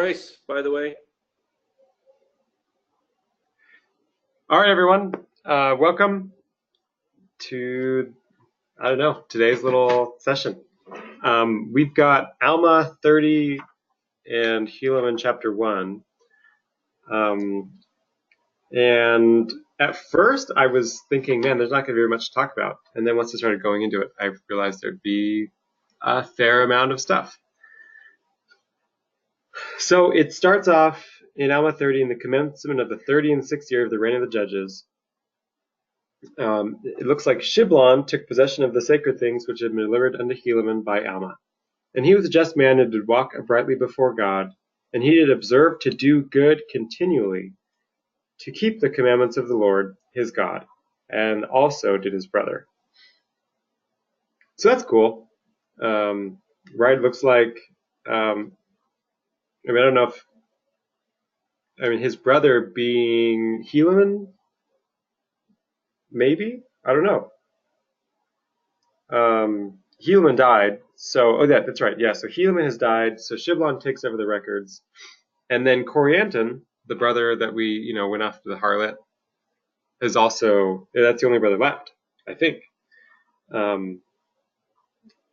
nice, by the way. All right, everyone. Welcome to, today's little session. We've got Alma 30 and Helaman chapter 1. And at first I was thinking, man, there's not going to be very much to talk about. And then once I started going into it, I realized there'd be a fair amount of stuff. So it starts off in Alma 30 in the commencement of the 36th year of the reign of the judges. It looks like Shiblon took possession of the sacred things which had been delivered unto Helaman by Alma. And he was a just man and did walk uprightly before God, and he did observe to do good continually, to keep the commandments of the Lord his God, and also did his brother. So that's cool. Right, looks like, I don't know if, his brother being Helaman, maybe? I don't know. Helaman died, so, that's right, yeah, so Helaman has died, so Shiblon takes over the records, and then Corianton, the brother that we, went after the harlot, is also, that's the only brother left, I think.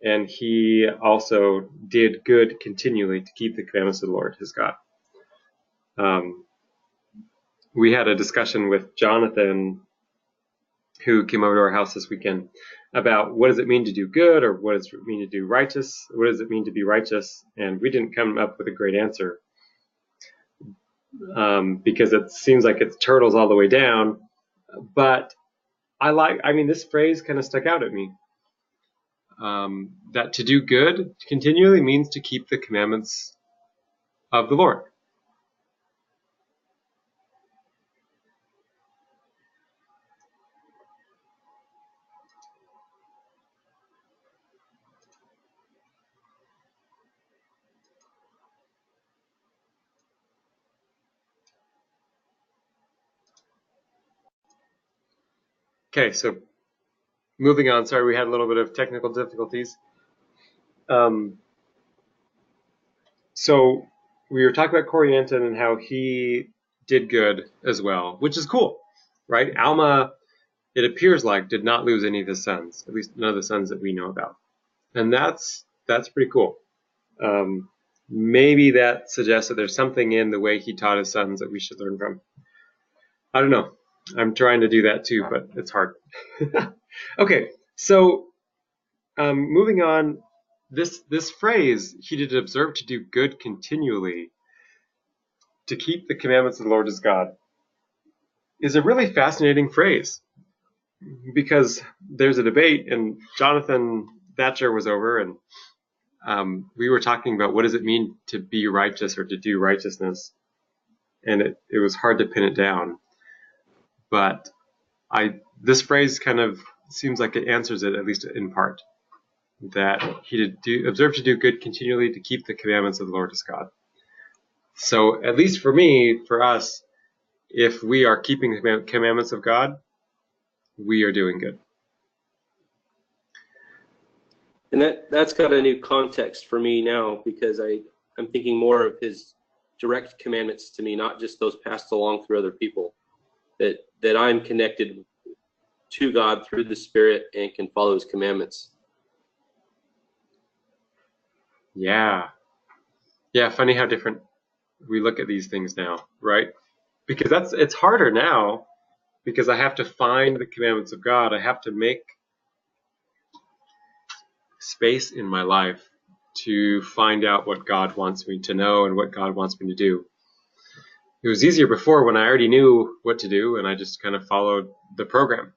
And he also did good continually to keep the commandments of the Lord his God. We had a discussion with Jonathan, who came over to our house this weekend, about what does it mean to do good, or what does it mean to do righteous, what does it mean to be righteous, and we didn't come up with a great answer, because it seems like it's turtles all the way down, but this phrase kind of stuck out at me, that to do good continually means to keep the commandments of the Lord. Okay, so moving on. Sorry, we had a little bit of technical difficulties. So we were talking about Corianton and how he did good as well, which is cool, right? Alma, it appears like, did not lose any of his sons, at least none of the sons that we know about, and that's pretty cool. Maybe that suggests that there's something in the way he taught his sons that we should learn from. I don't know. I'm trying to do that too, but it's hard. Okay, so moving on, this phrase, he did observe to do good continually, to keep the commandments of the Lord his God, is a really fascinating phrase, because there's a debate, and Jonathan Thatcher was over, and we were talking about what does it mean to be righteous or to do righteousness, and it was hard to pin it down. But this phrase kind of seems like it answers it, at least in part, that he did observe to do good continually, to keep the commandments of the Lord his God. So at least for me, for us, if we are keeping the commandments of God, we are doing good. And that's got a new context for me now, because I'm thinking more of his direct commandments to me, not just those passed along through other people, that I'm connected to God through the Spirit and can follow his commandments. Yeah, funny how different we look at these things now, right? Because it's harder now, because I have to find the commandments of God. I have to make space in my life to find out what God wants me to know and what God wants me to do. It was easier before, when I already knew what to do and I just kind of followed the program.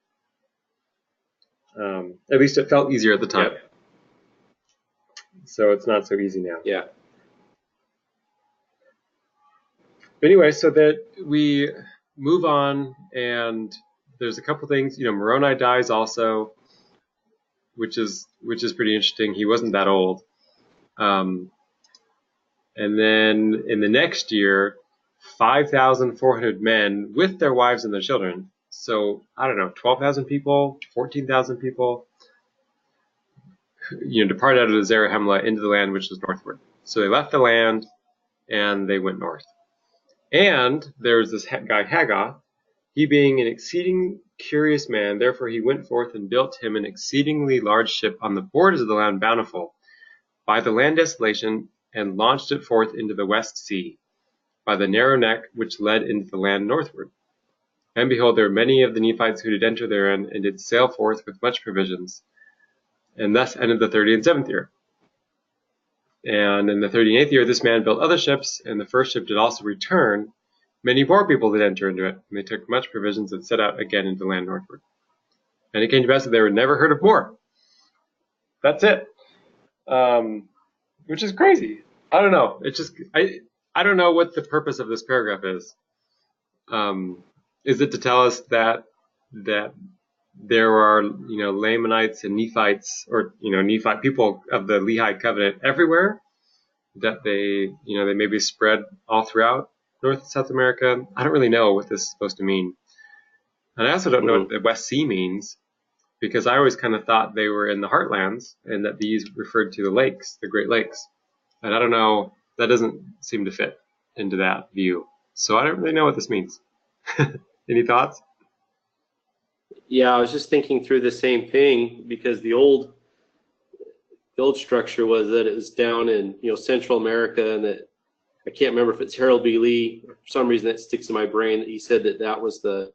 At least it felt easier at the time. Yep. So it's not so easy now. Yeah. Anyway, so that we move on, and there's a couple things. Moroni dies also, which is pretty interesting. He wasn't that old. And then in the next year, 5,400 men with their wives and their children. So, 12,000 people, 14,000 people, departed out of the Zarahemla into the land which was northward. So they left the land, and they went north. And there was this guy Haggoth, he being an exceeding curious man, therefore he went forth and built him an exceedingly large ship on the borders of the land bountiful, by the land desolation, and launched it forth into the west sea, by the narrow neck which led into the land northward. And behold, there were many of the Nephites who did enter therein, and did sail forth with much provisions. And thus ended the 37th year. And in the 38th year, this man built other ships, and the first ship did also return. Many more people did enter into it, and they took much provisions and set out again into the land northward. And it came to pass that they were never heard of more. That's it. Which is crazy. I don't know. It's just I don't know what the purpose of this paragraph is. Is it to tell us that there are Lamanites and Nephites, or Nephite people of the Lehi covenant everywhere, that they maybe spread all throughout North and South America? I don't really know what this is supposed to mean, and I also don't know what the West Sea means, because I always kind of thought they were in the heartlands and that these referred to the lakes, the Great Lakes, and I don't know. That doesn't seem to fit into that view, so I don't really know what this means. Any thoughts? Yeah, I was just thinking through the same thing, because the old structure was that it was down in Central America, and that I can't remember if it's Harold B. Lee. For some reason that sticks in my brain that he said that was the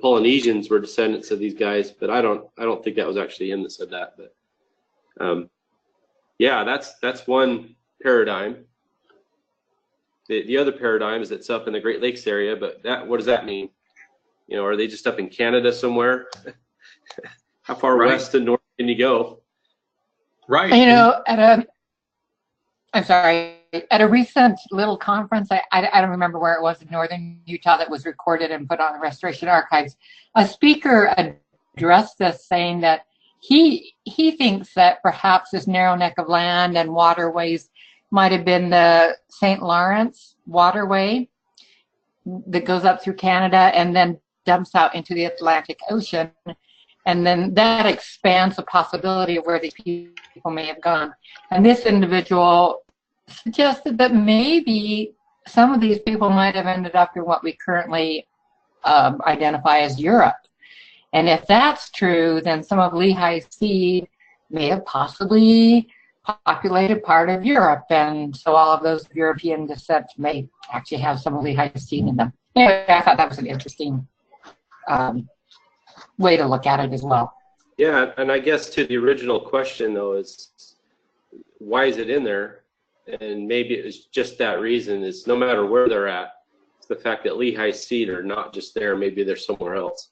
Polynesians were descendants of these guys, but I don't think that was actually him that said that. But yeah, that's one paradigm. The other paradigm is it's up in the Great Lakes area, but what does that mean? Are they just up in Canada somewhere? How far west and north can you go? Right. I'm sorry, at a recent little conference, I don't remember where it was in northern Utah, that was recorded and put on the Restoration Archives, a speaker addressed this, saying that he thinks that perhaps this narrow neck of land and waterways might have been the St. Lawrence waterway that goes up through Canada and then dumps out into the Atlantic Ocean. And then that expands the possibility of where these people may have gone. And this individual suggested that maybe some of these people might have ended up in what we currently identify as Europe. And if that's true, then some of Lehi's seed may have possibly populated part of Europe. And so all of those European descent may actually have some of Lehi's seed in them. Anyway, I thought that was an interesting way to look at it as well. Yeah, and I guess to the original question, though, is why is it in there? And maybe it was just that reason, is no matter where they're at, it's the fact that Lehi's seed are not just there, maybe they're somewhere else.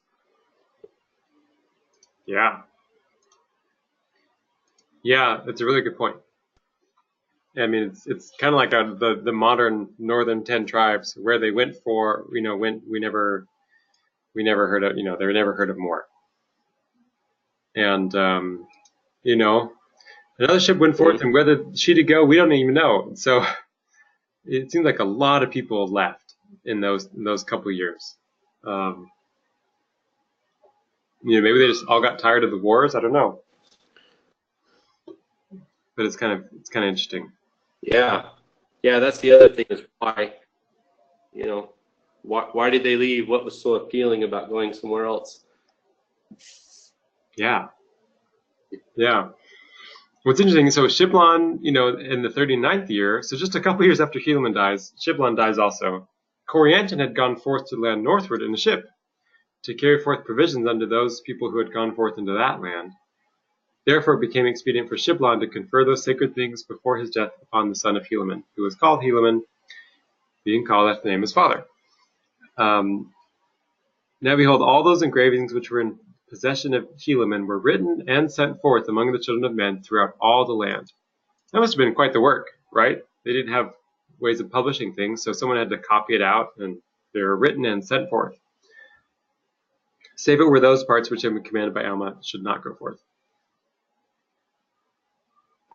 Yeah. Yeah, that's a really good point. I mean, it's kind of like the modern northern 10 tribes, where they went for, we never heard of, they were never heard of more. And, another ship went forth, and whether she did go, we don't even know. So it seems like a lot of people left in those couple of years. Maybe they just all got tired of the wars. I don't know. But it's kind of interesting. Yeah, that's the other thing, is why. Why did they leave? What was so appealing about going somewhere else? Yeah. What's interesting, so Shiblon, in the 39th year, so just a couple years after Helaman dies, Shiblon dies also. Corianton had gone forth to land northward in a ship to carry forth provisions unto those people who had gone forth into that land. Therefore it became expedient for Shiblon to confer those sacred things before his death upon the son of Helaman, who was called Helaman, being called after the name of his father. Now behold, all those engravings which were in possession of Helaman were written and sent forth among the children of men throughout all the land. That must have been quite the work, right? They didn't have ways of publishing things, so someone had to copy it out, and they were written and sent forth. Save it were those parts which have been commanded by Alma should not go forth.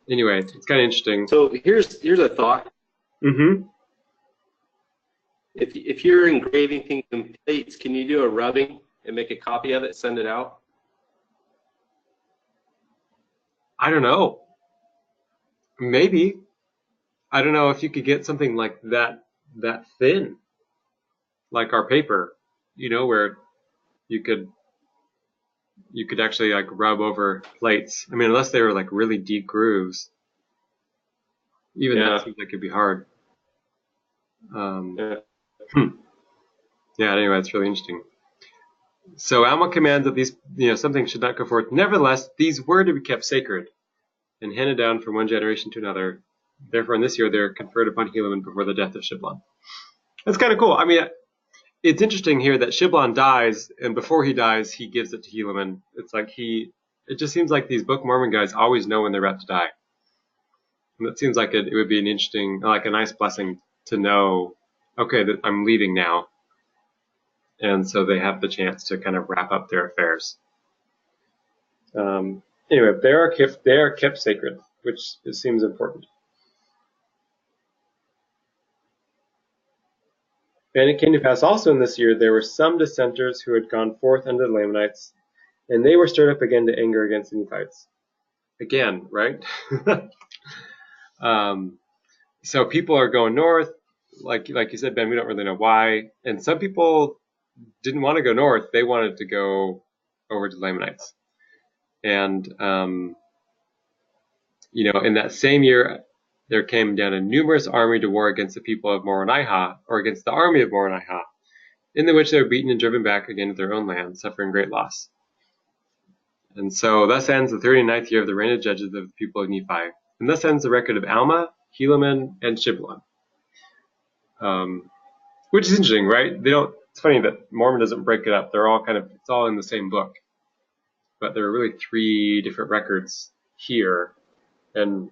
Anyway, it's kind of interesting. So here's a thought. Mm-hmm. If you're engraving things in plates, can you do a rubbing and make a copy of it, send it out? I don't know. Maybe. I don't know if you could get something like that thin, like our paper, where you could actually like rub over plates. I mean, unless they were like really deep grooves, even Yeah. that seems like it'd be hard. Yeah. Yeah. Anyway, it's really interesting. So Alma commands that these, something should not go forth. Nevertheless, these were to be kept sacred and handed down from one generation to another. Therefore, in this year, they're conferred upon Helaman before the death of Shiblon. That's kind of cool. I mean, it's interesting here that Shiblon dies, and before he dies, he gives it to Helaman. It's like it just seems like these Book of Mormon guys always know when they're about to die. And it seems like it would be an interesting, like a nice blessing to know, okay, that I'm leaving now. And so they have the chance to kind of wrap up their affairs. Anyway, they are kept sacred, which it seems important. And it came to pass also in this year there were some dissenters who had gone forth unto the Lamanites, and they were stirred up again to anger against the Nephites. Again, right? So people are going north, like you said, Ben. We don't really know why, and some people didn't want to go north; they wanted to go over to the Lamanites. And in that same year, there came down a numerous army to war against the people of Moronihah, or against the army of Moronihah, in the which they were beaten and driven back again to their own land, suffering great loss. And so thus ends the 39th year of the reign of judges of the people of Nephi. And thus ends the record of Alma, Helaman, and Shiblon. Which is interesting, right? It's funny that Mormon doesn't break it up. They're all it's all in the same book. But there are really 3 different records here. And,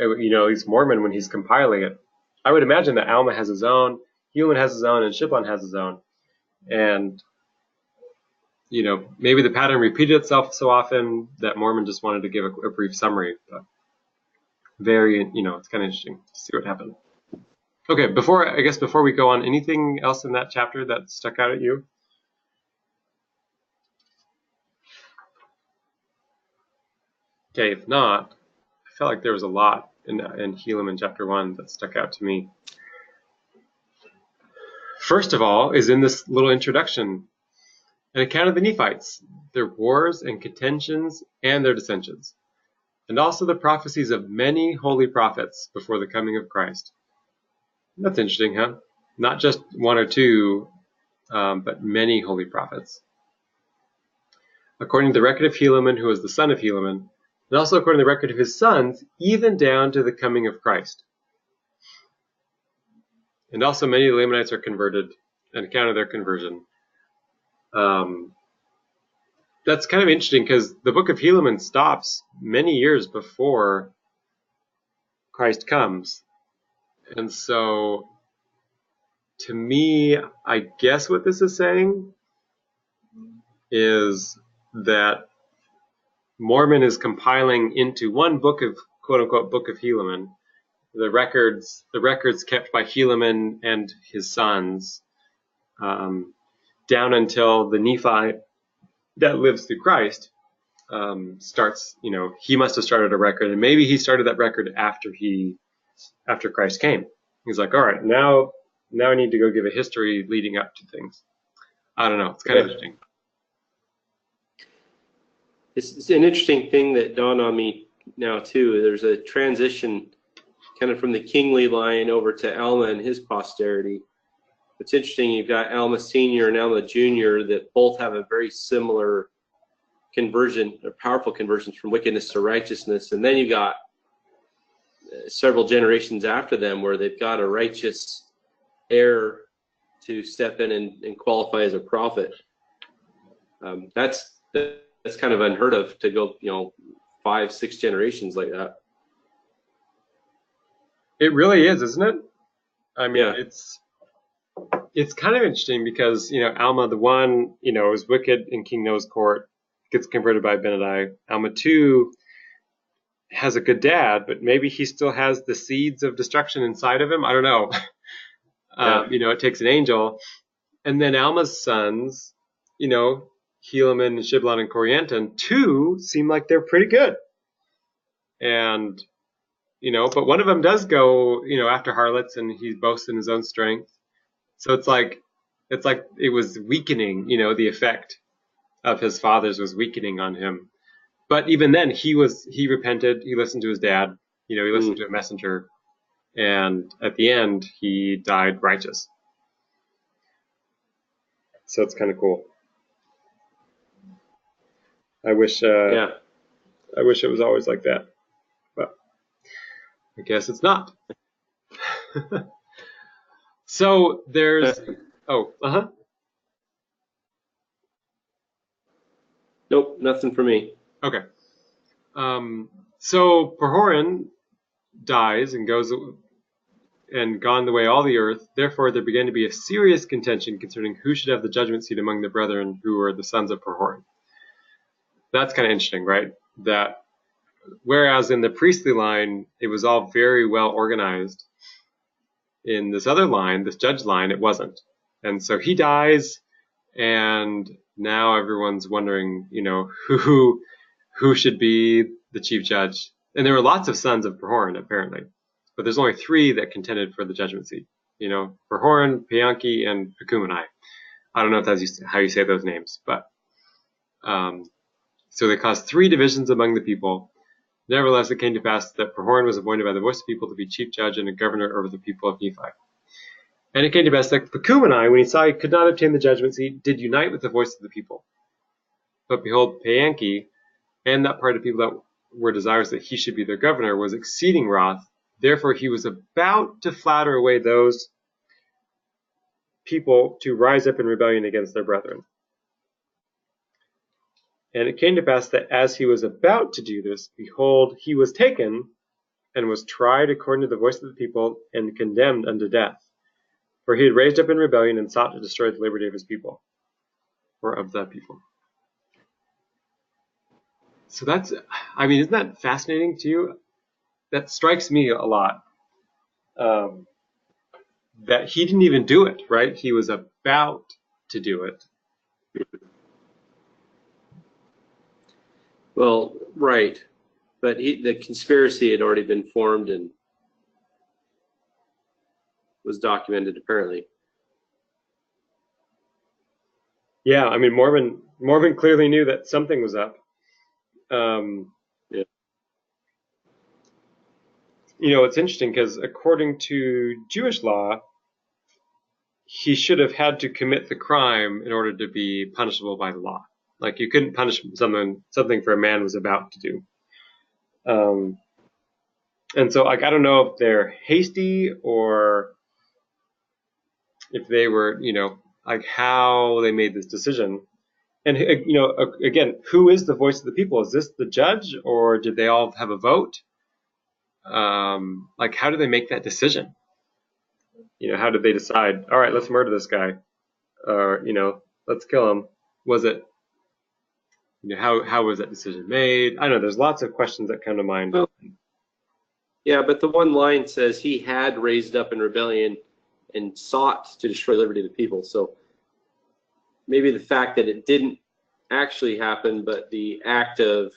at least Mormon, when he's compiling it, I would imagine that Alma has his own, Helaman has his own, and Shiblon has his own. And, maybe the pattern repeated itself so often that Mormon just wanted to give a brief summary. But it's kind of interesting to see what happened. Okay, before we go on, anything else in that chapter that stuck out at you? Okay, if not, I felt like there was a lot in Helaman chapter 1 that stuck out to me. First of all is in this little introduction, an account of the Nephites, their wars and contentions and their dissensions, and also the prophecies of many holy prophets before the coming of Christ. That's interesting, huh? Not just 1 or 2, but many holy prophets. According to the record of Helaman, who was the son of Helaman, and also according to the record of his sons, even down to the coming of Christ. And also many of the Lamanites are converted, an account of their conversion. That's kind of interesting because the book of Helaman stops many years before Christ comes. And so, to me, I guess what this is saying is that Mormon is compiling into one book of, quote-unquote, book of Helaman, the records kept by Helaman and his sons, down until the Nephi that lives through Christ starts. He must have started a record, and maybe he started that record after Christ came. He's like, all right, now I need to go give a history leading up to things. I don't know. It's kind of interesting. It's an interesting thing that dawned on me now too. There's a transition kind of from the kingly line over to Alma and his posterity. It's interesting, you've got Alma Sr. and Alma Jr. that both have a very similar conversion, or powerful conversions from wickedness to righteousness. And then you've got several generations after them where they've got a righteous heir to step in and qualify as a prophet. That's kind of unheard of, to go 5, 6 generations like that. It really is, isn't it? I mean, Yeah. It's kind of interesting because Alma the 1 is wicked in King Noah's court, gets converted by Benadi. Alma 2 has a good dad, but maybe he still has the seeds of destruction inside of him. I don't know. Yeah. It takes an angel. And then Alma's sons, Helaman and Shiblon and Corianton, 2 seem like they're pretty good. And but one of them does go, after harlots, and he boasts in his own strength. So it's like it was weakening, the effect of his father's was weakening on him. But even then, he repented. He listened to his dad. He listened to a messenger, and at the end, he died righteous. So it's kind of cool. I wish it was always like that, but I guess it's not. So there's Nope, nothing for me. Okay. So Pahoran dies and goes and gone the way all the earth. Therefore, there began to be a serious contention concerning who should have the judgment seat among the brethren who were the sons of Pahoran. That's kind of interesting, right? That whereas in the priestly line, it was all very well organized, in this other line, this judge line, it wasn't. And so he dies, and now everyone's wondering, who should be the chief judge. And there were lots of sons of Pahoran, apparently, but there's only 3 that contended for the judgment seat. Pahoran, Payanki, and Pakumanai. I don't know if that's how you say those names, but so they caused 3 divisions among the people. Nevertheless, it came to pass that Pahoran was appointed by the voice of the people to be chief judge and a governor over the people of Nephi. And it came to pass that Pakumanai, when he saw he could not obtain the judgment seat, did unite with the voice of the people. But behold, Payanki, and that part of people that were desirous that he should be their governor, was exceeding wroth. Therefore he was about to flatter away those people to rise up in rebellion against their brethren. And it came to pass that as he was about to do this, behold, he was taken and was tried according to the voice of the people and condemned unto death. For he had raised up in rebellion and sought to destroy the liberty of his people, or of the people. So isn't that fascinating to you? That strikes me a lot. That he didn't even do it, right? He was about to do it. Well, right. But the conspiracy had already been formed and was documented, apparently. Yeah, Mormon clearly knew that something was up. Yeah. It's interesting because according to Jewish law, he should have had to commit the crime in order to be punishable by the law. Like you couldn't punish something for a man was about to do. And so I don't know if they're hasty or if they were, how they made this decision. And, again, who is the voice of the people? Is this the judge, or did they all have a vote? How do they make that decision? How did they decide, all right, let's murder this guy, or, let's kill him? Was it, how was that decision made? I don't know, there's lots of questions that come to mind. Well, yeah, but the one line says he had raised up in rebellion and sought to destroy liberty of the people. So maybe the fact that it didn't actually happen, but the act of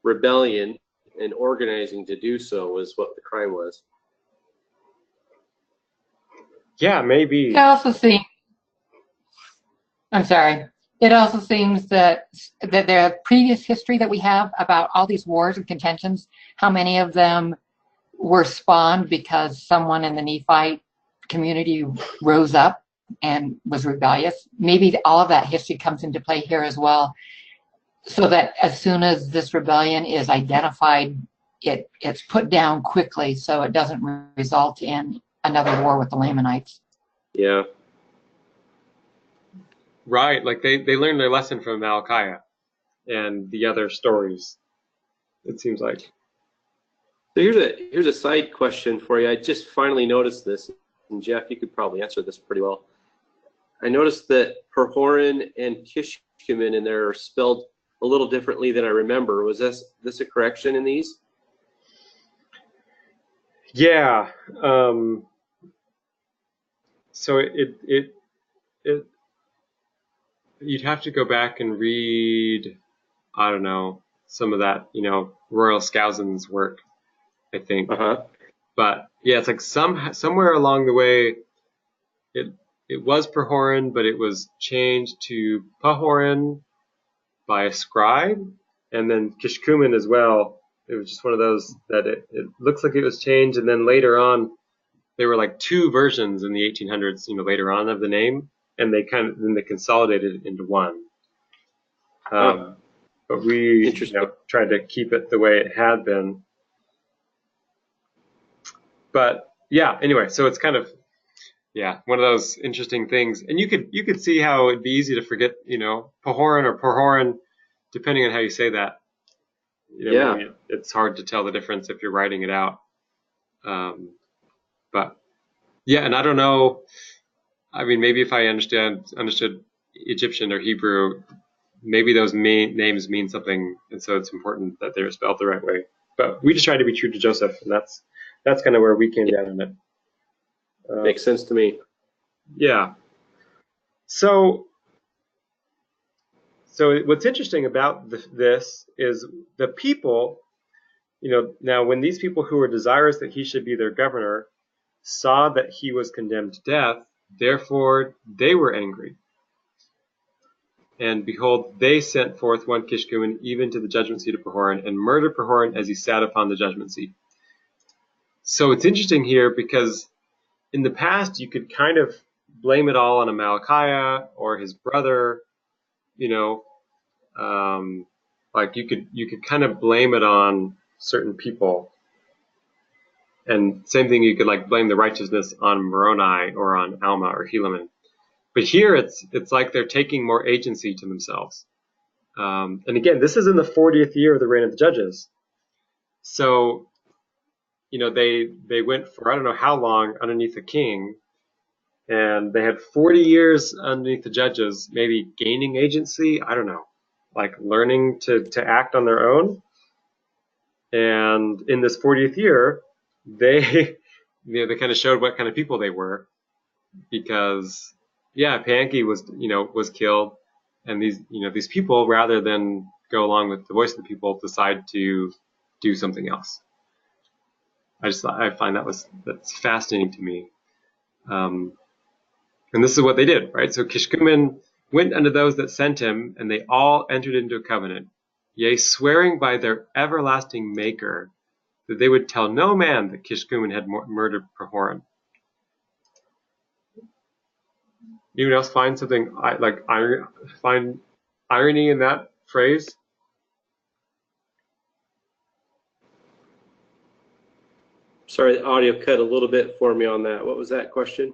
rebellion and organizing to do so was what the crime was. Yeah, maybe. It also seems, I'm sorry. It also seems that the previous history that we have about all these wars and contentions, how many of them were spawned because someone in the Nephite community rose up and was rebellious. Maybe all of that history comes into play here as well, so that as soon as this rebellion is identified, it's put down quickly so it doesn't result in another war with the Lamanites. Yeah. Right, like they learned their lesson from Malachi and the other stories, it seems like. So here's a side question for you. I just finally noticed this, and Jeff, you could probably answer this pretty well. I noticed that Pahoran and Kishkumen in there are spelled a little differently than I remember. Was this a correction in these? Yeah. So it you'd have to go back and read, I don't know, some of that, Royal Skousen's work. I think. Uh-huh. But yeah, it's like somewhere along the way, it was Pahoran, but it was changed to Pahoran by a scribe, and then Kishkumen as well. It was just one of those that it looks like it was changed, and then later on, there were like two versions in the 1800s, later on of the name, and then they consolidated it into one. But we tried to keep it the way it had been. But yeah, anyway, so it's kind of one of those interesting things, and you could see how it'd be easy to forget, Pahoran or Pahoran, depending on how you say that. Maybe it's hard to tell the difference if you're writing it out. But yeah, and I don't know. I mean, maybe if I understood Egyptian or Hebrew, maybe those names mean something, and so it's important that they're spelled the right way. But we just try to be true to Joseph, and that's kind of where we came down on it. Makes sense to me. Yeah. So what's interesting about this is the people, now when these people who were desirous that he should be their governor saw that he was condemned to death, therefore they were angry. And behold, they sent forth one Kishkumen even to the judgment seat of Pahoran, and murdered Pahoran as he sat upon the judgment seat. So it's interesting here because in the past you could kind of blame it all on Amalickiah or his brother, like you could kind of blame it on certain people. And same thing, you could like blame the righteousness on Moroni or on Alma or Helaman. But here it's like they're taking more agency to themselves. And again, this is in the 40th year of the reign of the judges. So, they went for I don't know how long underneath the king, and they had 40 years underneath the judges, maybe gaining agency, I don't know, like learning to act on their own. And in this 40th year, they they kind of showed what kind of people they were, because Pankey was killed, and these people, rather than go along with the voice of the people, decide to do something else. I find that's fascinating to me. And this is what they did, right? So Kishkumen went unto those that sent him, and they all entered into a covenant, yea, swearing by their everlasting Maker that they would tell no man that Kishkumen had murdered Pahoran. Anyone else find something find irony in that phrase? Sorry, the audio cut a little bit for me on that. What was that question?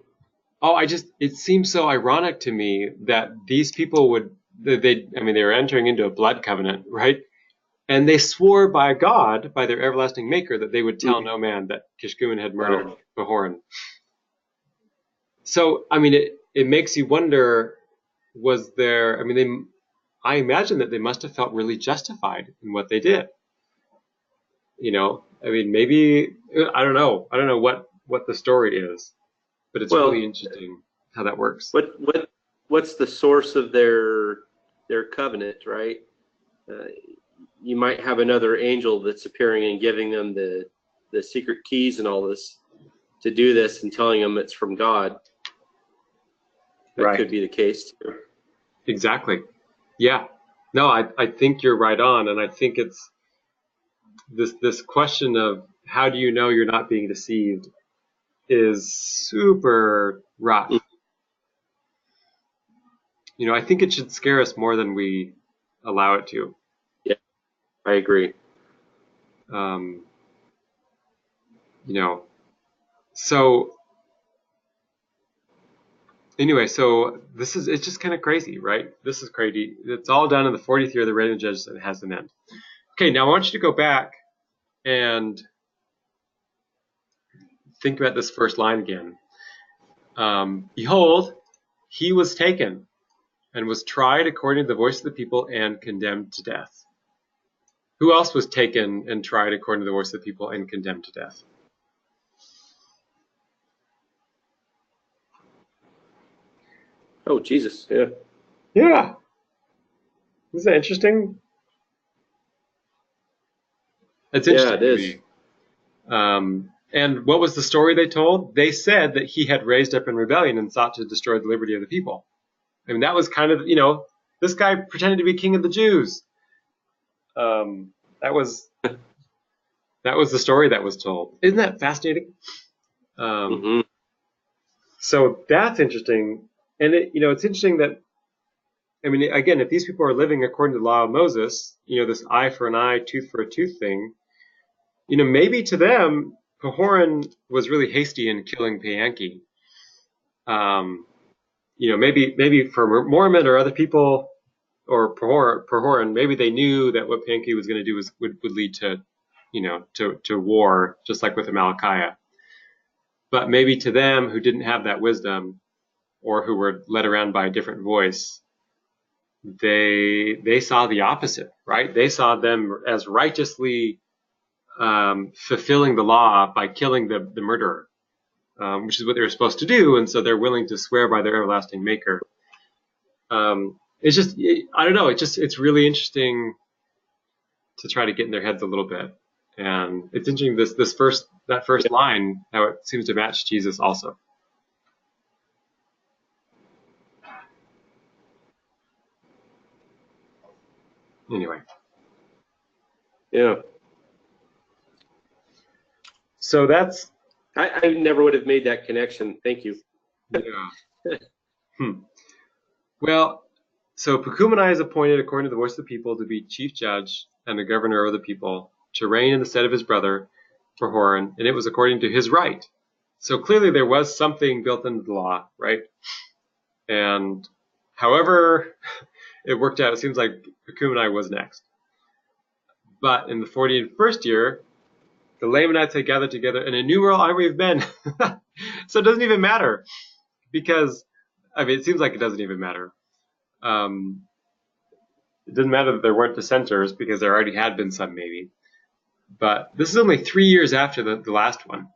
Oh, it seems so ironic to me that these people they were entering into a blood covenant, right? And they swore by God, by their everlasting Maker, that they would tell no man that Kishkumen had murdered Pahoran. So, it makes you wonder, I imagine that they must have felt really justified in what they did. Maybe, I don't know what the story is, but it's really interesting how that works. What's the source of their covenant, right? You might have another angel that's appearing and giving them the secret keys and all this to do this, and telling them it's from God. That could be the case too. Exactly. Yeah. No, I think you're right on, and I think it's this question of how do you know you're not being deceived is super rough. I think it should scare us more than we allow it to. Yeah, I agree. So anyway, so it's just kind of crazy, right? This is crazy. It's all done in the 40th year of the reign of the judges, and it has an end. Okay, now I want you to go back and think about this first line again. Behold, he was taken and was tried according to the voice of the people and condemned to death. Who else was taken and tried according to the voice of the people and condemned to death? Oh, Jesus. Yeah. Yeah. Isn't that interesting? It's interesting. Yeah, it is. And what was the story they told? They said that he had raised up in rebellion and sought to destroy the liberty of the people. I mean, that was kind of, this guy pretended to be king of the Jews. That was the story that was told. Isn't that fascinating? Mm-hmm. So that's interesting. And it's interesting that, I mean, again, if these people are living according to the law of Moses, this eye for an eye, tooth for a tooth thing, maybe to them, Pahoran was really hasty in killing Payanki. Maybe for Mormon or other people, or Pahoran, maybe they knew that what Payanki was going to do would lead to, to war, just like with Amalickiah. But maybe to them who didn't have that wisdom, or who were led around by a different voice, they saw the opposite, right? They saw them as righteously fulfilling the law by killing the murderer, which is what they were supposed to do, and so they're willing to swear by their everlasting Maker. It's just, I don't know. It's really interesting to try to get in their heads a little bit, and it's interesting that first line, how it seems to match Jesus also. Anyway. Yeah. So that's. I never would have made that connection. Thank you. Yeah. Well, so Pekumenai is appointed according to the voice of the people to be chief judge and the governor over the people, to reign in the stead of his brother Pahoran, and it was according to his right. So clearly there was something built into the law, right? And however it worked out, it seems like Pekumenai was next. But in the 41st year, the Lamanites had gathered together an innumerable army of men. So it doesn't even matter, because, I mean, it seems like it doesn't even matter. It didn't matter that there weren't dissenters, because there already had been some, maybe. But this is only 3 years after the last one.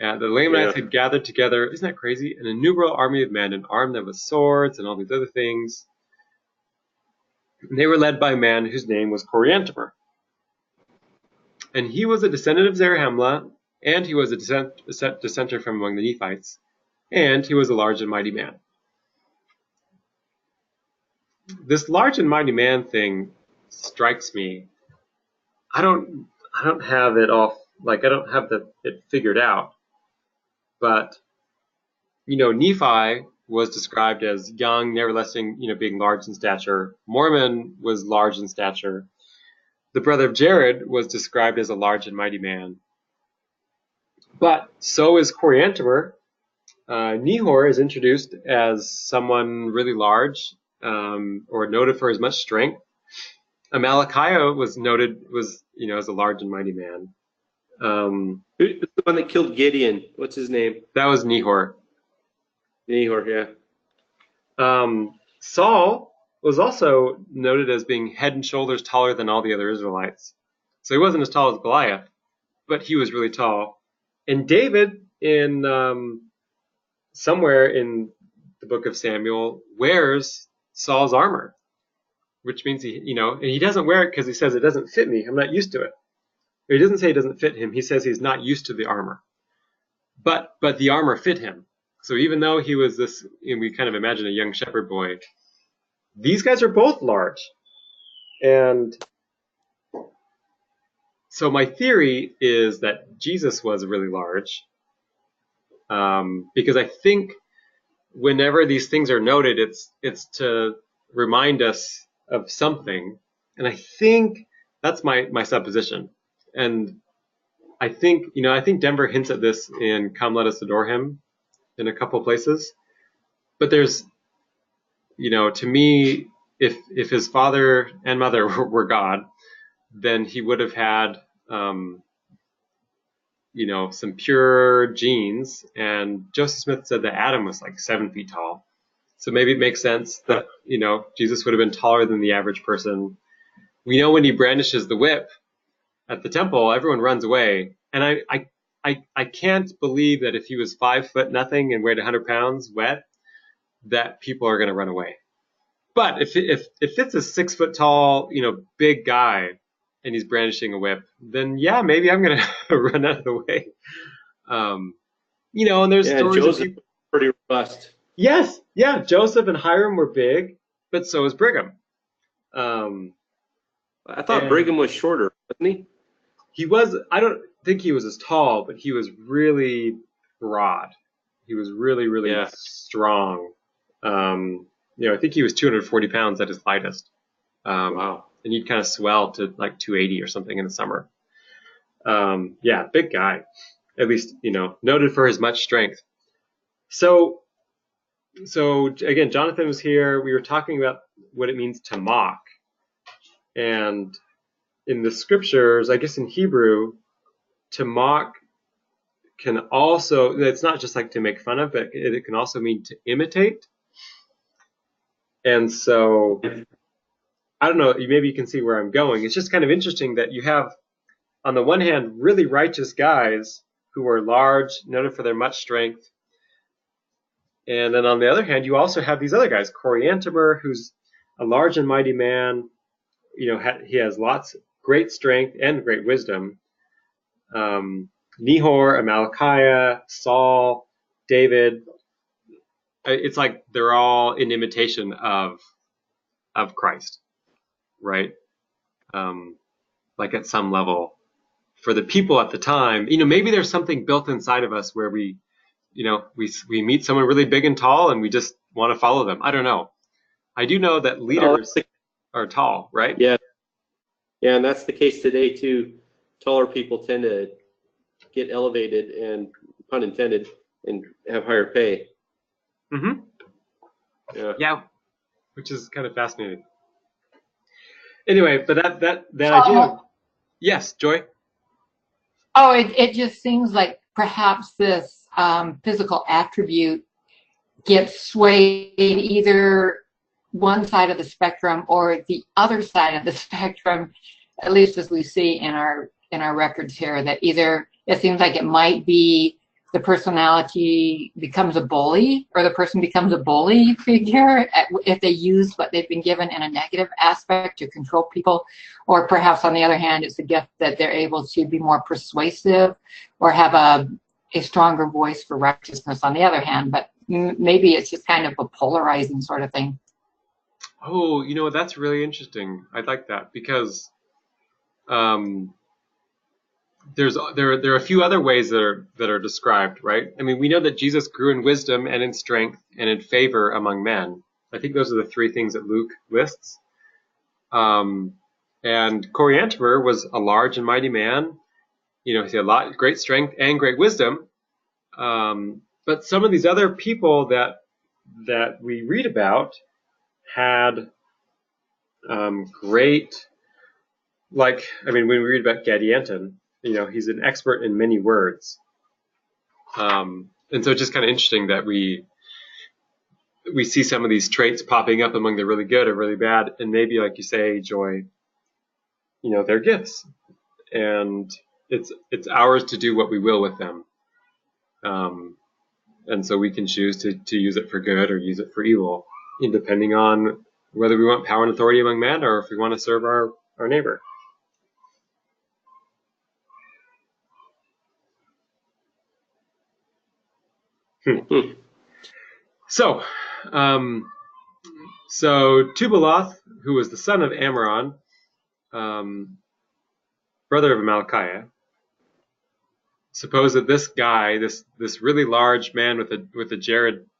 The Lamanites had gathered together, isn't that crazy? An innumerable army of men, and armed them with swords and all these other things. And they were led by a man whose name was Coriantumr. And he was a descendant of Zarahemla, and he was a dissenter from among the Nephites, and he was a large and mighty man. This large and mighty man thing strikes me. I don't have it all, like, I don't have it figured out. But, Nephi was described as young, neverthelessing, being large in stature. Mormon was large in stature. The brother of Jared was described as a large and mighty man. But so is Coriantumr. Nehor is introduced as someone really large, or noted for his much strength. Amalickiah was noted as a large and mighty man. Who's the one that killed Gideon? What's his name? That was Nehor. Nehor, yeah. Saul was also noted as being head and shoulders taller than all the other Israelites. So he wasn't as tall as Goliath, but he was really tall. And David, in somewhere in the book of Samuel, wears Saul's armor, which means and he doesn't wear it because he says it doesn't fit me. I'm not used to it. Or he doesn't say it doesn't fit him. He says he's not used to the armor. But the armor fit him. So even though he was this, we kind of imagine a young shepherd boy, these guys are both large. And so my theory is that Jesus was really large, because I think whenever these things are noted, it's to remind us of something. And I think that's my supposition. And I think Denver hints at this in Come Let Us Adore Him in a couple places. But there's, to me, if his father and mother were God, then he would have had, some pure genes. And Joseph Smith said that Adam was like 7 feet tall. So maybe it makes sense that, Jesus would have been taller than the average person. We know when he brandishes the whip at the temple, everyone runs away. And I can't believe that if he was 5 foot nothing and weighed 100 pounds wet, that people are going to run away. But if it's a 6 foot tall, big guy, and he's brandishing a whip, then yeah, maybe I'm going to run out of the way. And there's stories Joseph of people. pretty robust. Yes, yeah, Joseph and Hiram were big, but so was Brigham. I thought Brigham was shorter, wasn't he? He was. I don't think he was as tall, but he was really broad. He was really, really strong. I think he was 240 pounds at his lightest. Wow. And he'd kind of swell to like 280 or something in the summer. Big guy. At least, noted for his much strength. So again, Jonathan was here. We were talking about what it means to mock. And in the scriptures, I guess in Hebrew, to mock can also, it's not just like to make fun of, but it can also mean to imitate. And so, I don't know, maybe you can see where I'm going. It's just kind of interesting that you have, on the one hand, really righteous guys who are large, noted for their much strength. And then on the other hand, you also have these other guys, Coriantumr, who's a large and mighty man. He has great strength and great wisdom. Nehor, Amalickiah, Saul, David. It's like they're all in imitation of Christ, right? Like at some level. For the people at the time, maybe there's something built inside of us where we meet someone really big and tall and we just want to follow them. I don't know. I do know that leaders are tall, right? Yeah. Yeah, and that's the case today too. Taller people tend to get elevated and, pun intended, and have higher pay. Mm-hmm. Yeah. Which is kind of fascinating. Anyway, but that idea. Yes, Joy? Oh, it just seems like perhaps this physical attribute gets swayed either one side of the spectrum or the other side of the spectrum, at least as we see in our records here, that either it seems like it might be the personality becomes a bully, or the person becomes a bully figure if they use what they've been given in a negative aspect to control people, or perhaps on the other hand, it's a gift that they're able to be more persuasive or have a stronger voice for righteousness on the other hand. But maybe it's just kind of a polarizing sort of thing. Oh, that's really interesting. I like that because there are a few other ways that are described, right? I mean, we know that Jesus grew in wisdom and in strength and in favor among men. I think those are the three things that Luke lists. And Coriantumr was a large and mighty man. He had great strength and great wisdom. But some of these other people that we read about had great, when we read about Gadianton, he's an expert in many words. And so it's just kind of interesting that we see some of these traits popping up among the really good or really bad, and maybe, like you say, Joy, they're gifts, and it's ours to do what we will with them. And so we can choose to use it for good or use it for evil, depending on whether we want power and authority among men or if we want to serve our neighbor. So Tubaloth, who was the son of Amram, brother of Amalickiah, suppose that this guy, this really large man with a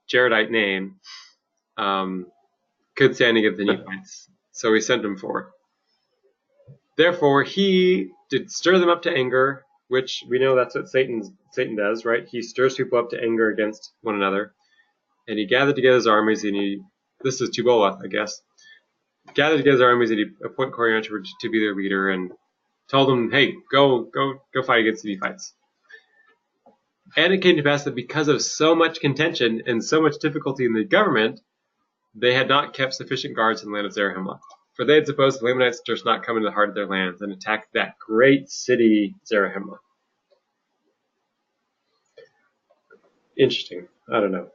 Jaredite name, could stand against the Nephites. So he sent him forth. Therefore, he did stir them up to anger, which we know that's what Satan does, right? He stirs people up to anger against one another. And he gathered together his armies, and this is Tubaloth, I guess, gathered together his armies, and he appointed Coriantumr to be their leader, and told them, hey, go fight against the Nephites. And it came to pass that because of so much contention and so much difficulty in the government, they had not kept sufficient guards in the land of Zarahemla. For they had supposed the Lamanites durst not come into the heart of their lands and attack that great city, Zarahemla. Interesting. I don't know.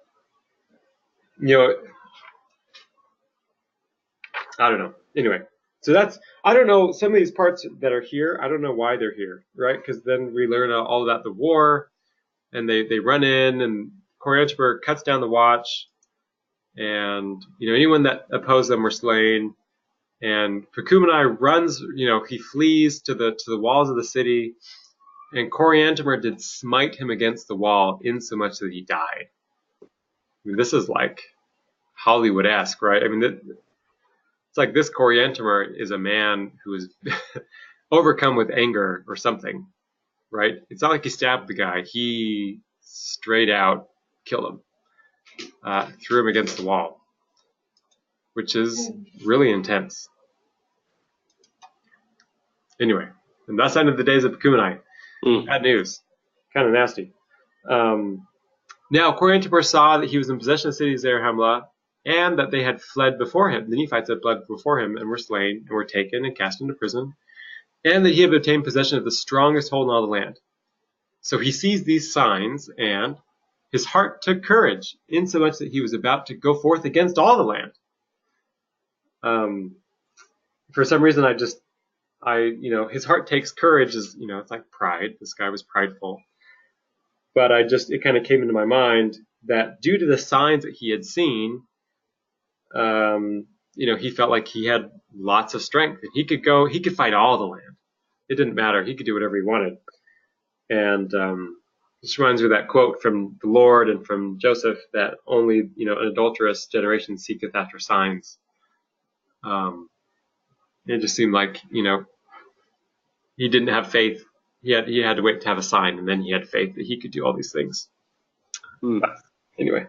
I don't know. Anyway, So that's, I don't know, some of these parts that are here, I don't know why they're here, right? Because then we learn all about the war, and they run in, and Coriantumr cuts down the watch, and anyone that opposed them were slain. And Pacumeni runs, he flees to the walls of the city, and Coriantumr did smite him against the wall, insomuch that he died. I mean, this is like Hollywood-esque, right? I mean, it's like this Coriantumr is a man who is overcome with anger or something, right? It's not like he stabbed the guy. He straight out killed him, threw him against the wall, which is really intense. Anyway, and that's the end of the days of Pacumeni. Bad news. Kind of nasty. Now, Coriantumr saw that he was in possession of the city of Zarahemla, and that they had fled before him. The Nephites had fled before him and were slain and were taken and cast into prison, and that he had obtained possession of the strongest hold in all the land. So he sees these signs, and his heart took courage, insomuch that he was about to go forth against all the land. For some reason, his heart takes courage is, it's like pride. This guy was prideful. But it kind of came into my mind that due to the signs that he had seen, he felt like he had lots of strength, and he could fight all the land. It didn't matter. He could do whatever he wanted. And this reminds me of that quote from the Lord and from Joseph that only, an adulterous generation seeketh after signs. It just seemed like, he didn't have faith. He had to wait to have a sign, and then he had faith that he could do all these things. But anyway.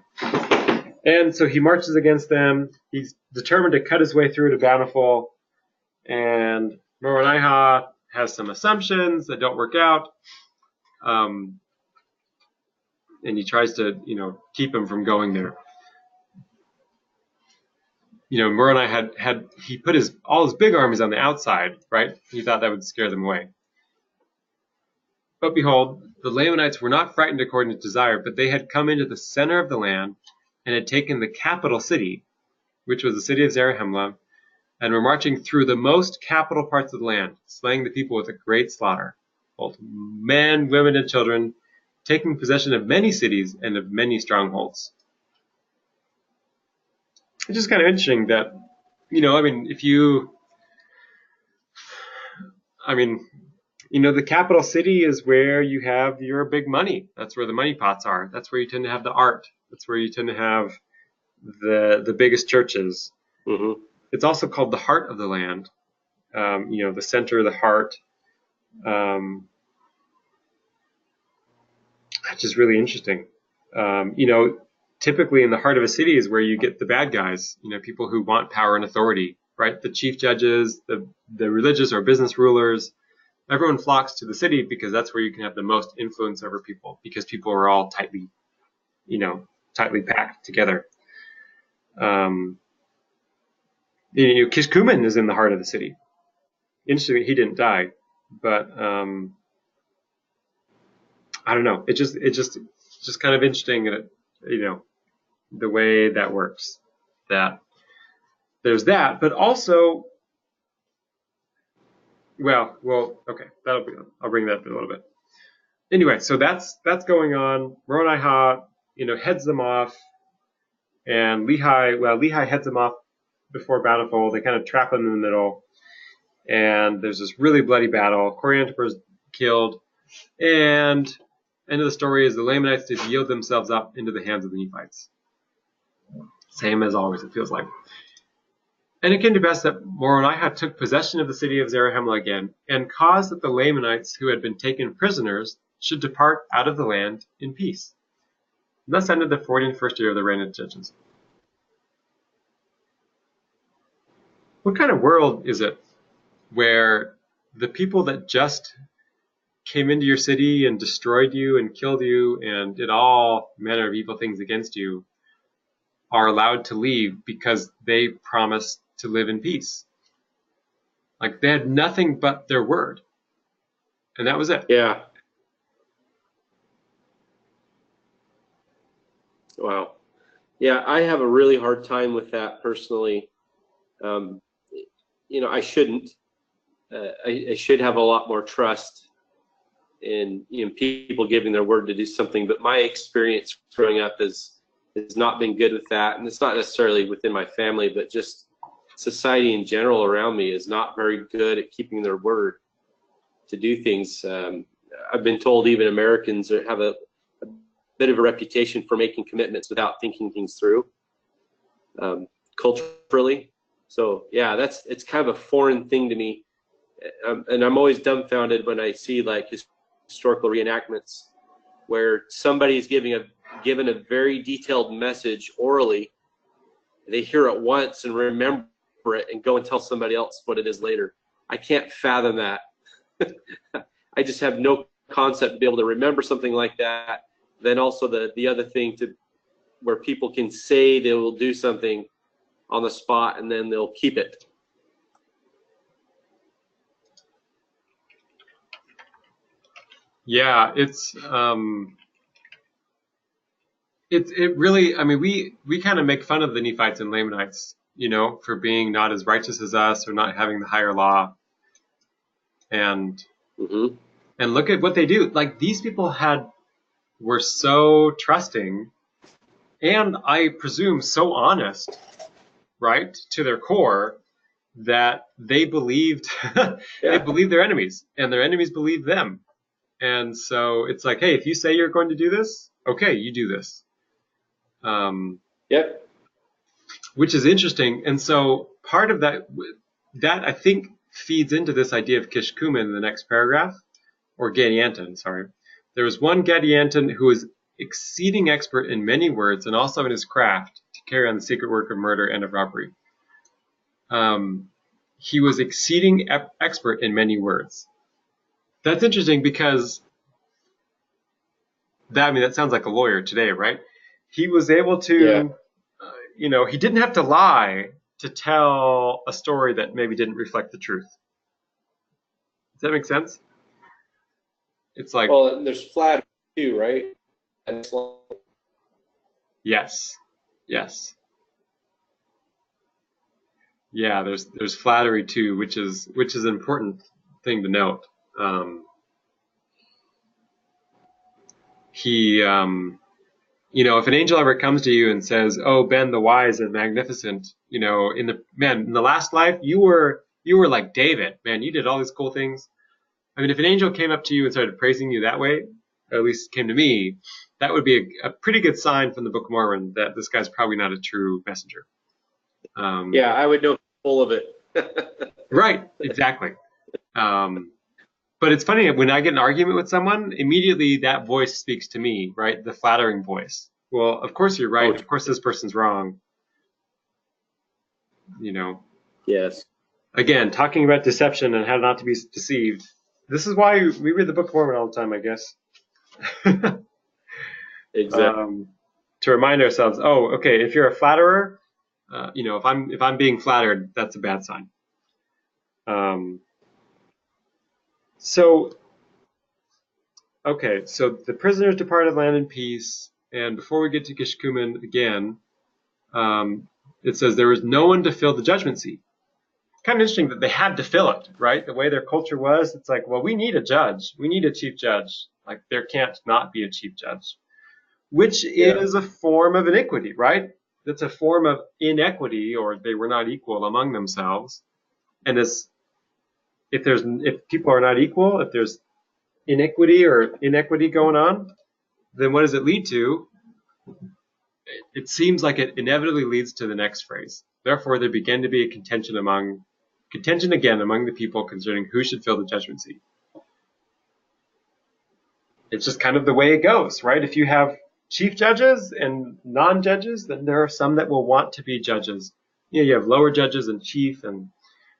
And so he marches against them. He's determined to cut his way through to Bountiful. And Moronihah has some assumptions that don't work out. And he tries to, keep him from going there. Moroni he put all his big armies on the outside, right? He thought that would scare them away. But behold, the Lamanites were not frightened according to desire, but they had come into the center of the land and had taken the capital city, which was the city of Zarahemla, and were marching through the most capital parts of the land, slaying the people with a great slaughter, both men, women, and children, taking possession of many cities and of many strongholds. It's just kind of interesting that, the capital city is where you have your big money. That's where the money pots are. That's where you tend to have the art. That's where you tend to have the biggest churches. Mm-hmm. It's also called the heart of the land. The center of the heart. Which is really interesting. Typically in the heart of a city is where you get the bad guys. People who want power and authority, right? The chief judges, the religious or business rulers. Everyone flocks to the city because that's where you can have the most influence over people, because people are all tightly packed together. Kishkumen is in the heart of the city. Interestingly, he didn't die, but I don't know. It's just kind of interesting that the way that works. That there's that, but also. Well, okay. I'll bring that up in a little bit. Anyway, so that's going on. Moronihah, heads them off, and Lehi heads them off before Bountiful. They kind of trap him in the middle, and there's this really bloody battle. Coriantumr is killed, and end of the story is the Lamanites did yield themselves up into the hands of the Nephites. Same as always, it feels like. And it came to pass that Moronihah took possession of the city of Zarahemla again, and caused that the Lamanites who had been taken prisoners should depart out of the land in peace. And thus ended the 41st year of the reign of the judges. What kind of world is it where the people that just came into your city and destroyed you and killed you and did all manner of evil things against you are allowed to leave because they promised to live in peace? Like, they had nothing but their word, and that was it. Yeah. Wow. Yeah, I have a really hard time with that personally. I shouldn't. I should have a lot more trust in people giving their word to do something. But my experience growing up has not been good with that, and it's not necessarily within my family, but just society in general around me is not very good at keeping their word to do things. I've been told even Americans have a bit of a reputation for making commitments without thinking things through, culturally. So yeah, it's kind of a foreign thing to me, and I'm always dumbfounded when I see like historical reenactments where somebody is given a very detailed message orally. They hear it once and remember it and go and tell somebody else what it is later. I can't fathom that. I just have no concept to be able to remember something like that. Then also the other thing where people can say they will do something on the spot and then they'll keep it. Yeah, it really, I mean, we kind of make fun of the Nephites and Lamanites, for being not as righteous as us or not having the higher law. And Mm-hmm. and look at what they do. Like, these people were so trusting and I presume so honest, right, to their core, that they believed they believed their enemies and their enemies believed them. And so it's like, hey, if you say you're going to do this, okay, you do this. Yep. Which is interesting. And so part of that I think feeds into this idea of Kishkumen in the next paragraph, or Gadianton, sorry. There was one Gadianton who was exceeding expert in many words and also in his craft to carry on the secret work of murder and of robbery. He was exceeding expert in many words. That's interesting because that sounds like a lawyer today, right? He was able to, he didn't have to lie to tell a story that maybe didn't reflect the truth. Does that make sense? It's like, well, there's flattery too, right? yes. Yeah, there's flattery too, which is an important thing to note. If an angel ever comes to you and says, "Oh, Ben the wise and magnificent," in the last life you were like David, man, you did all these cool things. I mean, if an angel came up to you and started praising you that way, or at least came to me, that would be a pretty good sign from the Book of Mormon that this guy's probably not a true messenger. Yeah, I would know full of it. Right, exactly. But it's funny, when I get in an argument with someone, immediately that voice speaks to me, right? The flattering voice. Well, of course you're right. Of course this person's wrong. Yes. Again, talking about deception and how not to be deceived. This is why we read the Book of Mormon all the time, I guess. Exactly. To remind ourselves, oh, okay, if you're a flatterer, if I'm being flattered, that's a bad sign. So the prisoners departed land in peace, and before we get to Kishkumen again, it says there was no one to fill the judgment seat. Kind of interesting that they had to fill it, right? The way their culture was, it's like, well, we need a judge. We need a chief judge. Like, there can't not be a chief judge, which is a form of iniquity, right? That's a form of inequity, or they were not equal among themselves. And if people are not equal, if there's iniquity or inequity going on, then what does it lead to? It seems like it inevitably leads to the next phrase. Therefore, there began to be a contention again among the people concerning who should fill the judgment seat. It's just kind of the way it goes, right? If you have chief judges and non-judges, then there are some that will want to be judges. You have lower judges and chief, and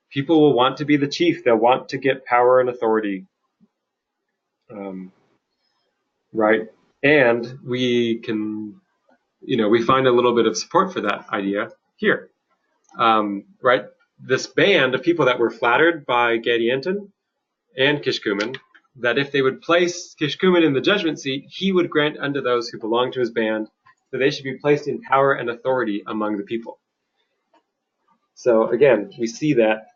people will want to be the chief. They'll want to get power and authority. Right? And we can, we find a little bit of support for that idea here. Right? This band of people that were flattered by Gadianton and Kishkumen, that if they would place Kishkumen in the judgment seat, he would grant unto those who belong to his band that they should be placed in power and authority among the people. So again, we see that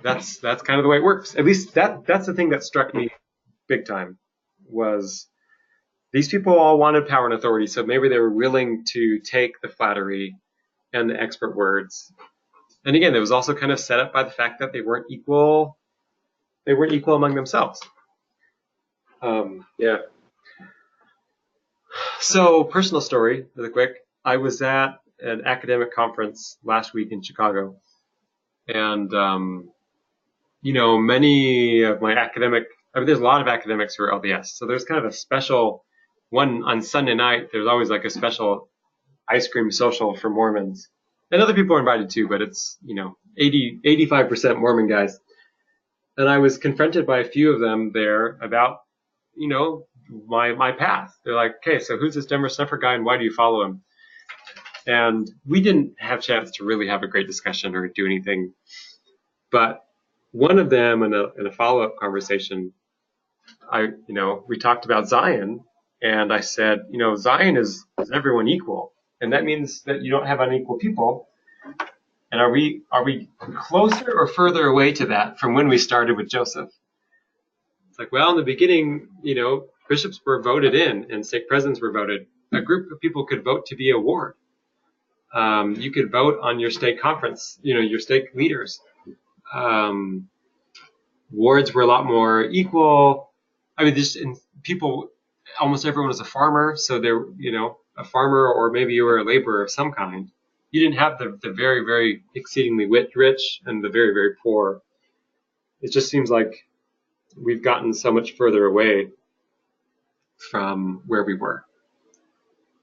that's kind of the way it works. At least that's the thing that struck me big time, was these people all wanted power and authority, so maybe they were willing to take the flattery and the expert words. And again, it was also kind of set up by the fact that they weren't equal. They weren't equal among themselves. Yeah. So, personal story, really quick. I was at an academic conference last week in Chicago, and many of my there's a lot of academics who are LDS, so there's kind of a special one on Sunday night. There's always like a special ice cream social for Mormons, and other people are invited too, but it's 85% Mormon guys. And I was confronted by a few of them there about my path. They're like, okay, so who's this Denver Snuffer guy and why do you follow him? And we didn't have a chance to really have a great discussion or do anything. But one of them in a follow-up conversation, we talked about Zion, and I said, Zion is everyone equal, and that means that you don't have unequal people. And are we closer or further away to that from when we started with Joseph? It's like, well, in the beginning, bishops were voted in and stake presidents were voted. A group of people could vote to be a ward. You could vote on your stake conference, your stake leaders. Wards were a lot more equal. I mean, almost everyone was a farmer. So they're, a farmer, or maybe you were a laborer of some kind. You didn't have the very, very exceedingly rich and the very, very poor. It just seems like we've gotten so much further away from where we were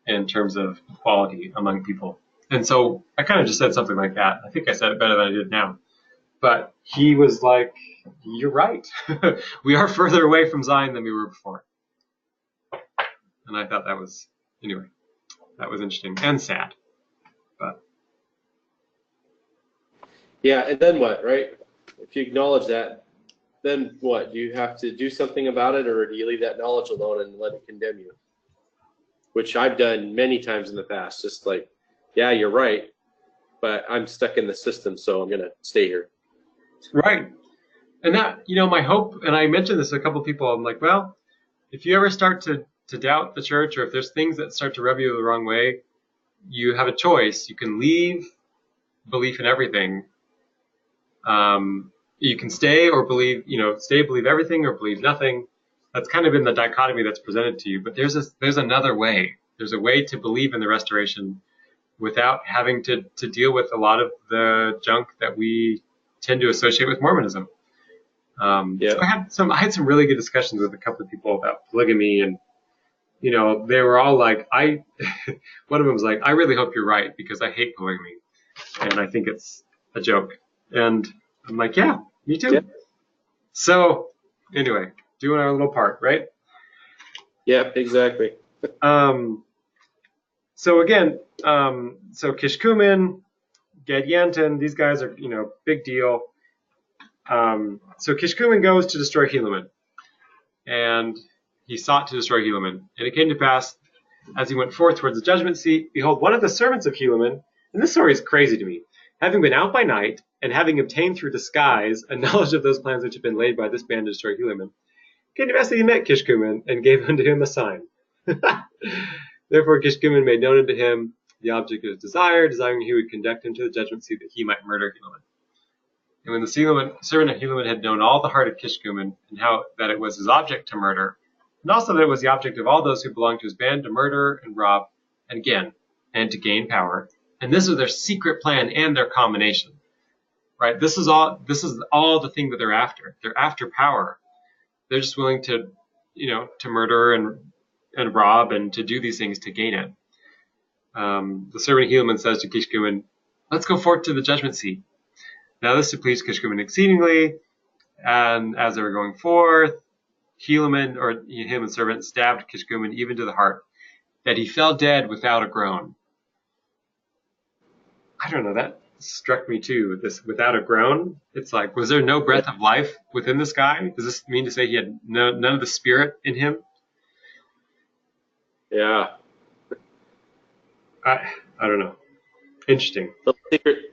in terms of equality among people. And so I kind of just said something like that. I think I said it better than I did now. But he was like, you're right. We are further away from Zion than we were before. And I thought that was interesting and sad. But Yeah, and then what, right? If you acknowledge that, then what? Do you have to do something about it, or do you leave that knowledge alone and let it condemn you? Which I've done many times in the past. Just like, yeah, you're right, but I'm stuck in the system, so I'm going to stay here. Right. And that, my hope, and I mentioned this to a couple of people, I'm like, well, if you ever start to doubt the church, or if there's things that start to rub you the wrong way, you have a choice. You can leave belief in everything. You can stay or believe, believe everything or believe nothing. That's kind of been the dichotomy that's presented to you. But there's another way. There's a way to believe in the restoration without having to deal with a lot of the junk that we tend to associate with Mormonism. So I had some really good discussions with a couple of people about polygamy, and they were all like, one of them was like, I really hope you're right, because I hate polygamy and I think it's a joke. And I'm like, yeah, me too. Yeah. So anyway, doing our little part, right? Yeah, exactly. So again, so Kishkumen, Gad Yanton, these guys are, big deal. So Kishkumen goes to destroy Helaman, and he sought to destroy Helaman. And it came to pass, as he went forth towards the judgment seat, behold, one of the servants of Helaman, and this story is crazy to me, having been out by night, and having obtained through disguise a knowledge of those plans which had been laid by this band to destroy Helaman, came to pass that he met Kishkumen, and gave unto him a sign. Therefore Kishkumen made known unto him the object of his desire, desiring he would conduct him to the judgment seat, that he might murder Helaman. And when the servant of Helaman had known all the heart of Kishkumen, and how that it was his object to murder, and also that it was the object of all those who belonged to his band to murder and rob, and again, and to gain power, and this was their secret plan and their combination, right? This is all the thing that they're after. They're after power. They're just willing to, to murder and rob and to do these things to gain it. The servant of Helaman says to Kishkumen, let's go forth to the judgment seat. Now this pleased Kishkumen exceedingly, and as they were going forth, Helaman's servant stabbed Kishkumen even to the heart, that he fell dead without a groan. I don't know, that struck me too, this without a groan. It's like, was there no breath of life within this guy? Does this mean to say he had none of the spirit in him? Yeah. I don't know. Interesting.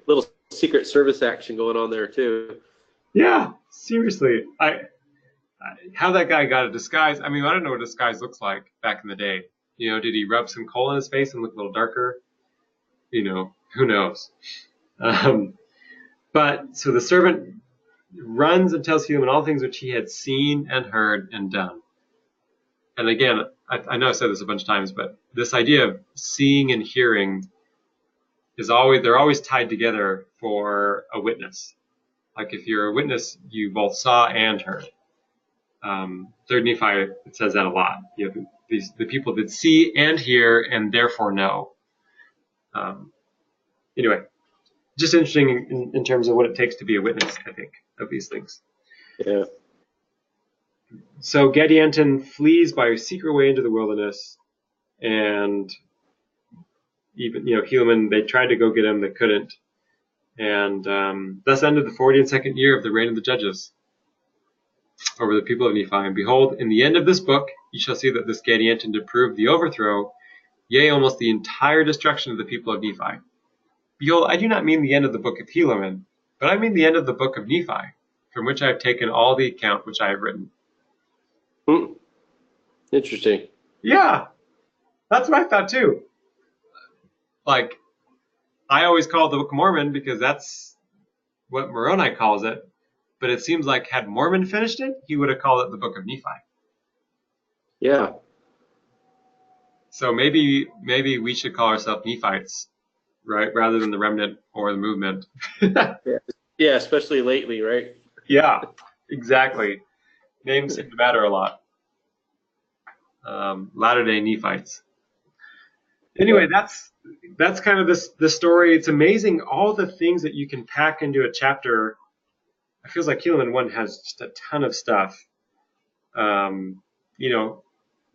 Little secret service action going on there too. Yeah, seriously. How that guy got a disguise. I mean, I don't know what a disguise looks like back in the day. You know, did he rub some coal in his face and look a little darker? You know, who knows? Um, but so the servant runs and tells Helaman all things which he had seen and heard and done. And again, I know I said this a bunch of times, but this idea of seeing and hearing they're always tied together for a witness. Like if you're a witness, you both saw and heard. Third Nephi, it says that a lot. You have the people that see and hear and therefore know. Anyway, just interesting in terms of what it takes to be a witness, I think, of these things. Yeah. So Gadianton flees by a secret way into the wilderness, and even Helaman, they tried to go get him, they couldn't, and thus ended the 42nd year of the reign of the judges over the people of Nephi. And behold, in the end of this book, you shall see that this Gadianton did prove the overthrow, yea, almost the entire destruction of the people of Nephi. Behold, I do not mean the end of the book of Helaman, but I mean the end of the book of Nephi, from which I have taken all the account which I have written. Interesting. Yeah, that's what I thought too. Like, I always call it the Book of Mormon because that's what Moroni calls it. But it seems like had Mormon finished it, he would have called it the Book of Nephi. Yeah. So maybe we should call ourselves Nephites, right, rather than the remnant or the movement. Yeah, especially lately, right? Yeah, exactly. Names seem to matter a lot. Latter-day Nephites. Anyway, that's kind of this story. It's amazing all the things that you can pack into a chapter. It feels like Helaman 1 has just a ton of stuff. You know,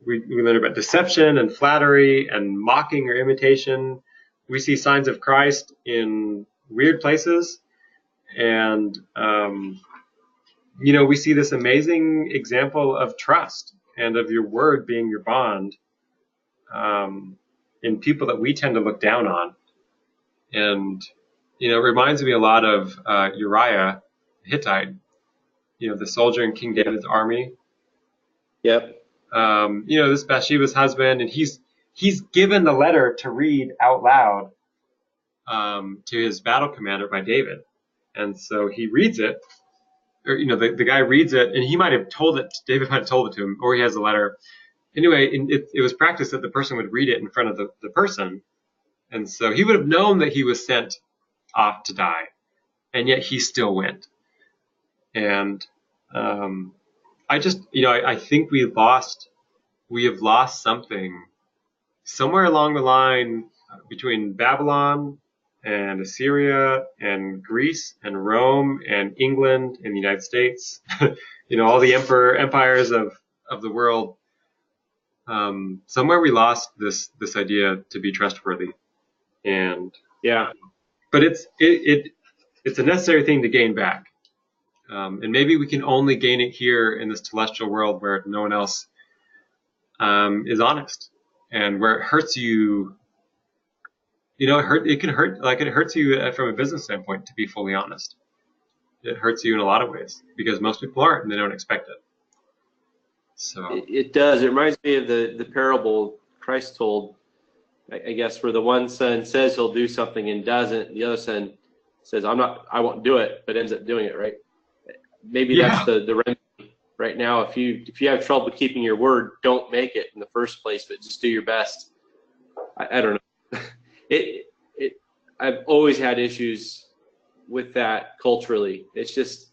we learn about deception and flattery and mocking or imitation. We see signs of Christ in weird places. And, we see this amazing example of trust and of your word being your bond in people that we tend to look down on. And, it reminds me a lot of Uriah Hittite, the soldier in King David's army. Yep. This Bathsheba's husband, and he's given the letter to read out loud to his battle commander by David. And so he reads it, or, the guy reads it, and he might have told it, David might have told it to him, or he has the letter. Anyway, it was practiced that the person would read it in front of the person. And so he would have known that he was sent off to die, and yet he still went. And I think we have lost something somewhere along the line between Babylon and Assyria and Greece and Rome and England and the United States, all the empires of the world. Somewhere we lost this idea to be trustworthy, and yeah, but it's a necessary thing to gain back, and maybe we can only gain it here in this celestial world where no one else is honest, and where it hurts you. It can hurt, like it hurts you from a business standpoint to be fully honest. It hurts you in a lot of ways because most people aren't and they don't expect it. So it does. It reminds me of the parable Christ told, I guess, where the one son says he'll do something and doesn't. The other son says, I won't do it, but ends up doing it, right? Maybe that's the remedy right now. If you have trouble keeping your word, don't make it in the first place, but just do your best. I don't know. I've always had issues with that culturally. It's just,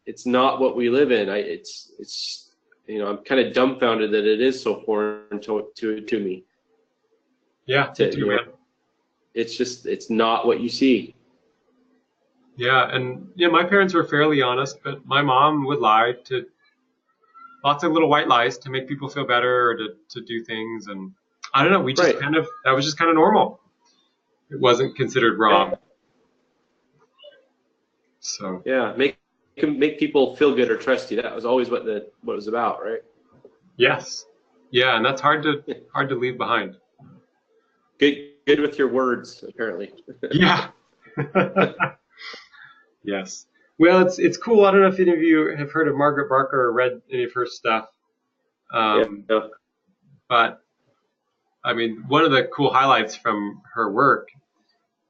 it's not what we live in. I'm kind of dumbfounded that it is so foreign to me. Yeah, it's just, it's not what you see. Yeah, and my parents were fairly honest, but my mom would lie to lots of little white lies to make people feel better or to do things, and I don't know. We just that was just kind of normal. It wasn't considered wrong. Yeah. So yeah, make people feel good or trust you. That was always what it was about, right? Yes. Yeah, and that's hard to leave behind. Good with your words, apparently. Yeah. Yes. Well, it's cool. I don't know if any of you have heard of Margaret Barker or read any of her stuff. Yeah. Um, but I mean, one of the cool highlights from her work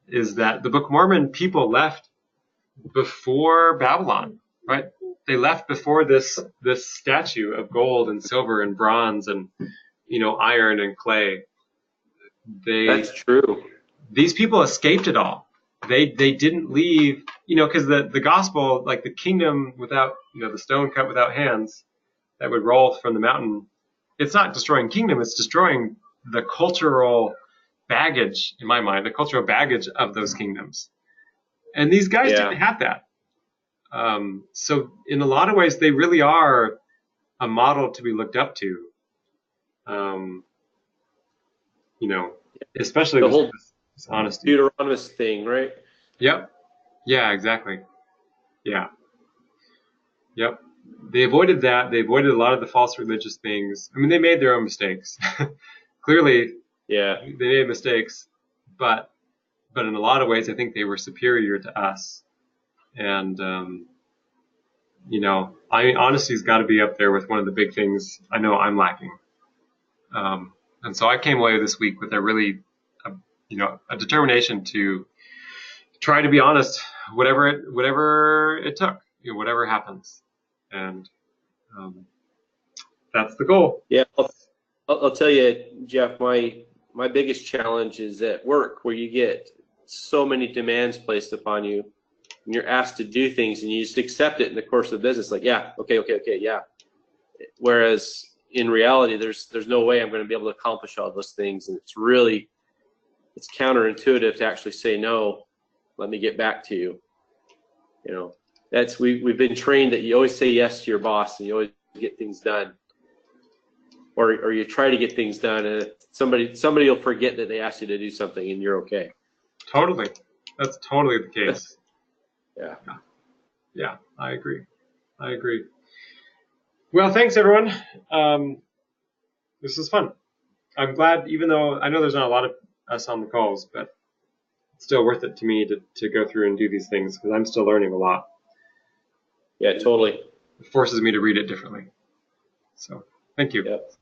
is that the Book of Mormon people left before Babylon, right? They left before this statue of gold and silver and bronze and iron and clay. That's true. These people escaped it all. They didn't leave, because the gospel, like the kingdom without, the stone cut without hands that would roll from the mountain, it's not destroying kingdom, it's destroying the cultural baggage, in my mind, the cultural baggage of those kingdoms. And these guys didn't have that. So in a lot of ways, they really are a model to be looked up to. Especially the whole this honesty. Deuteronomist thing, right? Yep. Yeah, exactly. Yeah. Yep. They avoided that. They avoided a lot of the false religious things. I mean, they made their own mistakes. Clearly, they made mistakes, but in a lot of ways, I think they were superior to us. And, I mean, honesty's got to be up there with one of the big things I know I'm lacking. And so I came away this week with a really, a determination to try to be honest, whatever it took, whatever happens, and that's the goal. Yeah, I'll tell you, Jeff. My biggest challenge is at work, where you get so many demands placed upon you, and you're asked to do things, and you just accept it in the course of business. Like, yeah, okay, yeah. Whereas in reality, there's no way I'm going to be able to accomplish all those things, and it's counterintuitive to actually say no. Let me get back to you. We've been trained that you always say yes to your boss, and you always get things done, or you try to get things done, and somebody will forget that they asked you to do something, and you're okay. Totally, that's totally the case. Yeah, I agree. Well, thanks everyone. This is fun. I'm glad, even though I know there's not a lot of us on the calls, but it's still worth it to me to go through and do these things, because I'm still learning a lot. Yeah, totally. It forces me to read it differently. So, thank you. Yep.